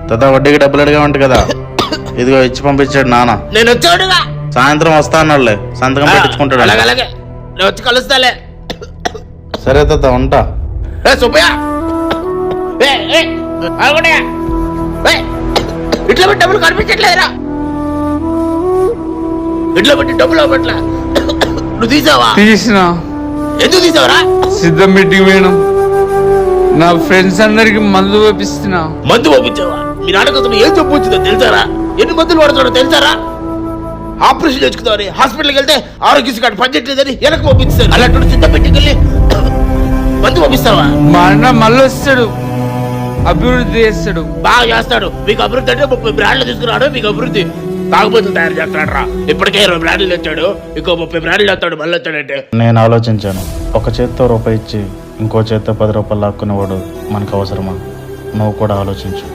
తాత వడ్డీకి డబ్బులు అడిగామంట కదా, ఇదిగో ఇచ్చి పంపించాడు నాన్న. నేను వచ్చాడుగా, సాయంత్రం వస్తా అన్నాడులే, సంతకం పెట్టించుకుంటాడు. అలాగే నేను వచ్చి కలుస్తాలే. సరే తాత, ఉంటా. సుబ్బయ్య, ఇట్లా పెట్టి డబ్బులు కనిపించట్లేదురా, ఇట్లా పెట్టి డబ్బులు అవ్వట్లే. నువ్వు తీసావా? తీసిన. ఎందుకు తీసావరా? సిద్ధం మీటింగ్ వేయడం, నా ఫ్రెండ్స్ అందరికి మందు పంపిస్తున్నా. మందు పంపించావా? మీ నాన్నకు ఏం చెప్పు వచ్చిందో తెలుసారా? ఎన్ని మందులు వాడుతున్నాడో తెలుసారా? ఆపరేషన్ చేసుకుందామని హాస్పిటల్కి వెళ్తే ఆరోగ్యశ్రీ కార్డు పనిచేయట్లేదని వెనక్కి పంపిస్తారు. అలాంటి సిద్ధం పెట్టికెళ్ళి మందు పంపిస్తావా? మా అన్న మళ్ళీ వస్తాడు, అభివృద్ధి చేస్తాడు, బాగా చేస్తాడు. మీకు అభివృద్ధి అంటే 30 బ్రాండ్లు తీసుకున్నాడు. మీకు అభివృద్ధి తాగుబోతులు తయారు చేస్తాడు రా. ఇప్పటికే 20 బ్రాండ్లు తెచ్చాడు, ఇంకో 30 బ్రాండ్లు తెస్తాడు. మళ్ళీ వచ్చాడంటే నేను ఆలోచించాను, ఒక చేత్తో రూపాయి ఇచ్చి ఇంకో చేత్తో 10 రూపాయలు లాక్కునేవాడు మనకు అవసరమా? నువ్వు కూడా ఆలోచించు.